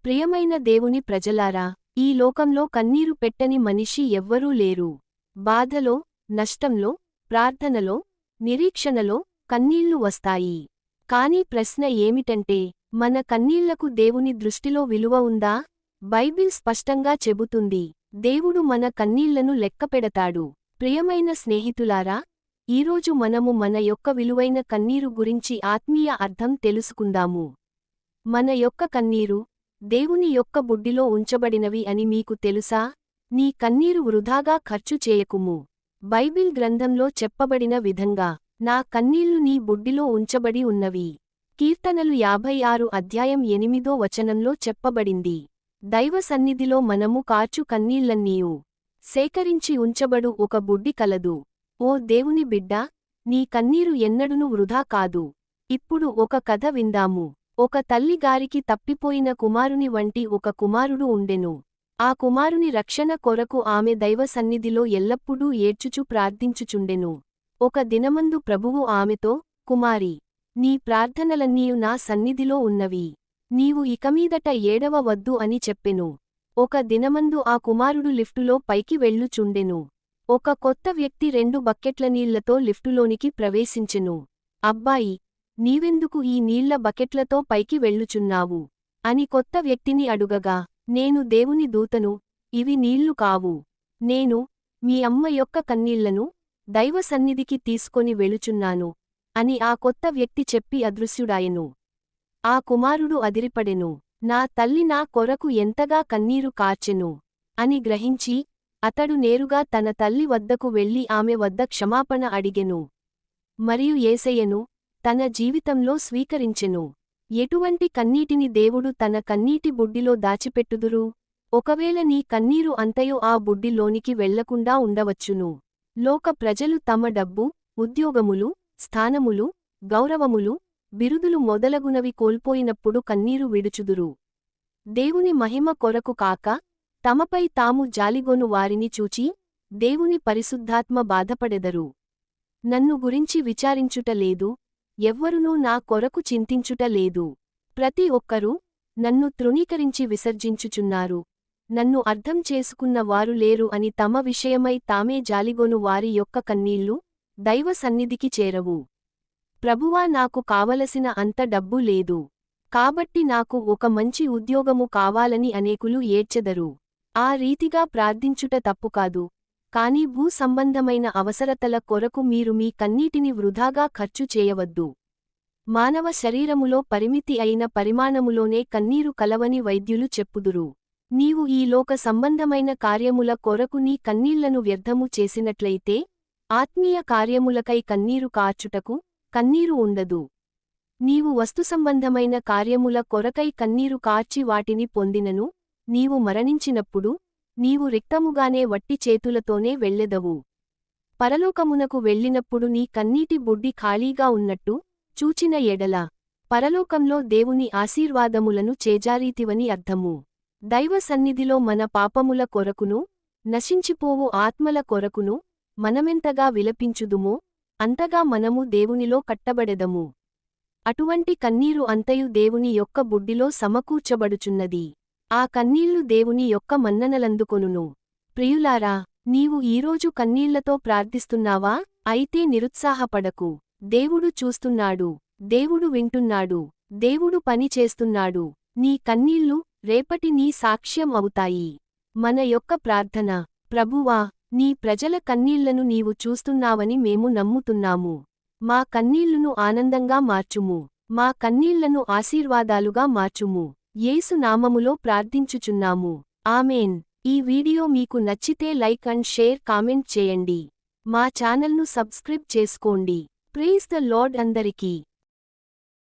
ప్రియమైన దేవుని ప్రజలారా, ఈ లోకంలో కన్నీరు పెట్టని మనిషి ఎవ్వరూ లేరు. బాధలో, నష్టంలో, ప్రార్థనలో, నిరీక్షణలో కన్నీళ్లు వస్తాయి. కానీ ప్రశ్న ఏమిటంటే, మన కన్నీళ్లకు దేవుని దృష్టిలో విలువ ఉందా? బైబిల్ స్పష్టంగా చెబుతుంది, దేవుడు మన కన్నీళ్లను లెక్కపెడతాడు. ప్రియమైన స్నేహితులారా, ఈరోజు మనము మన యొక్క విలువైన కన్నీరు గురించి ఆత్మీయ అర్థం తెలుసుకుందాము. మన యొక్క కన్నీరు దేవుని యొక్క బుడ్డిలో ఉంచబడినవి అని మీకు తెలుసా? నీ కన్నీరు వృధాగా ఖర్చు చేయకుము. బైబిల్ గ్రంథంలో చెప్పబడిన విధంగా, నా కన్నీళ్లు నీ బుడ్డిలో ఉంచబడి ఉన్నవి. కీర్తనలు 56 అధ్యాయం 8వ వచనంలో చెప్పబడింది. దైవ సన్నిధిలో మనము కార్చు కన్నీళ్లన్నీయు సేకరించి ఉంచబడు ఒక బుడ్డి కలదు. ఓ దేవుని బిడ్డా, నీ కన్నీరు ఎన్నడును వృధా కాదు. ఇప్పుడు ఒక కథ విందాము. ఒక తల్లి గారికి తప్పిపోయిన కుమారుని వంటి ఒక కుమారుడు ఉండెను. ఆ కుమారుని రక్షణ కొరకు ఆమె దైవ సన్నిధిలో ఎల్లప్పుడూ ఏడ్చుచు ప్రార్థించుచుండెను. ఒక దినమందు ప్రభువు ఆమెతో, కుమారీ, నీ ప్రార్థనలన్నీయు నా సన్నిధిలో ఉన్నవి. నీవు ఇకమీదట ఏడవవద్దు అని చెప్పెను. ఒక దినమందు ఆ కుమారుడు లిఫ్టులో పైకి వెళ్ళుచుండెను. ఒక కొత్త వ్యక్తి 2 బకెట్ల నీళ్లతో లిఫ్టులోనికి ప్రవేశించెను. అబ్బాయి, నీవెందుకు ఈ నీళ్ల బకెట్లతో పైకి వెళ్ళుచున్నావు? అని కొత్త వ్యక్తిని అడుగగా, నేను దేవుని దూతను, ఇవి నీళ్లు కావు. నేను మీ అమ్మ యొక్క కన్నీళ్లను దైవ సన్నిధికి తీసుకొని వెళుచున్నాను అని ఆ కొత్త వ్యక్తి చెప్పి అదృశ్యుడాయెను. ఆ కుమారుడు అదిరిపడెను. నా తల్లి నా కొరకు ఎంతగా కన్నీరు కార్చెను అని గ్రహించి, అతడు నేరుగా తన తల్లి వద్దకు వెళ్లి ఆమె వద్ద క్షమాపణ అడిగెను. మరియు యేసయ్యను తన జీవితంలో స్వీకరించెను. ఎటువంటి కన్నీటిని దేవుడు తన కన్నీటి బుడ్డిలో దాచిపెట్టుదురు? ఒకవేళ నీ కన్నీరు అంతయు ఆ బుడ్డిలోనికి వెళ్లకుండా ఉండవచ్చును. లోక ప్రజలు తమ డబ్బు, ఉద్యోగములు, స్థానములు, గౌరవములు, బిరుదులు మొదలగునవి కోల్పోయినప్పుడు కన్నీరు విడుచుదురు. దేవుని మహిమ కొరకు కాక, తమపై తాము జాలిగొను వారిని చూచి, దేవుని పరిశుద్ధాత్మ బాధపడెదరు. నన్ను గురించి విచారించుట లేదు, ఎవ్వరునూ నా కొరకు చింతించుట లేదు. ప్రతి ఒక్కరూ నన్ను తృణీకరించి విసర్జించుచున్నారు. నన్ను అర్థం చేసుకున్న వారు లేరు అని తమ విషయమై తామే జాలిగొను వారి యొక్క కన్నీళ్లు దైవ సన్నిధికి చేరవు. ప్రభువా, నాకు కావలసిన అంత డబ్బు లేదు, కాబట్టి నాకు ఒక మంచి ఉద్యోగము కావాలని అనేకులు ఏడ్చెదరు. ఆ రీతిగా ప్రార్థించుట తప్పుకాదు, కానీ భూ సంబంధమైన అవసరతల కొరకు మీరు మీ కన్నీటిని వృధాగా ఖర్చు చేయవద్దు. మానవ శరీరములో పరిమితి అయిన పరిమాణములోనే కన్నీరు కలవని వైద్యులు చెప్పుదురు. నీవు ఈ లోక సంబంధమైన కార్యముల కొరకు నీ కన్నీళ్లను వ్యర్థము చేసినట్లయితే, ఆత్మీయ కార్యములకై కన్నీరు కార్చుటకు కన్నీరు ఉండదు. నీవు వస్తుసంబంధమైన కార్యముల కొరకై కన్నీరు కార్చి వాటిని పొందినను, నీవు మరణించినప్పుడు నీవు రిక్తముగానే వట్టి చేతులతోనే వెళ్ళెదవు. పరలోకమునకు వెళ్ళినప్పుడు నీ కన్నీటి బుడ్డి ఖాళీగా ఉన్నట్టు చూచిన ఎడల, పరలోకంలో దేవుని ఆశీర్వాదములను చేజారీతివని అర్థము. దైవ సన్నిధిలో మన పాపముల కొరకును, నశించిపోవు ఆత్మల కొరకును మనమెంతగా విలపించుదుమో, అంతగా మనము దేవునిలో కట్టబడెదము. అటువంటి కన్నీరు అంతయు దేవుని యొక్క బుడ్డిలో సమకూర్చబడుచున్నది. ఆ కన్నీళ్లు దేవుని యొక్క మన్ననలందుకొనును. ప్రియులారా, నీవు ఈరోజు కన్నీళ్లతో ప్రార్థిస్తున్నావా? అయితే నిరుత్సాహపడకు. దేవుడు చూస్తున్నాడు, దేవుడు వింటున్నాడు, దేవుడు పని చేస్తున్నాడు. నీ కన్నీళ్లు రేపటి నీ సాక్ష్యం అవుతాయి. మన యొక్క ప్రార్థన, ప్రభువా, నీ ప్రజల కన్నీళ్లను నీవు చూస్తున్నావని మేము నమ్ముతున్నాము. మా కన్నీళ్లను ఆనందంగా మార్చుము. మా కన్నీళ్లను ఆశీర్వాదాలుగా మార్చుము. యేసు నామములో ప్రార్థించుచున్నాము. ఆమేన్. ఈ వీడియో మీకు నచ్చితే లైక్ అండ్ షేర్ కామెంట్ చేయండి. మా ఛానల్ను సబ్స్క్రైబ్ చేసుకోండి. ప్రైజ్ ద లార్డ్ అందరికీ.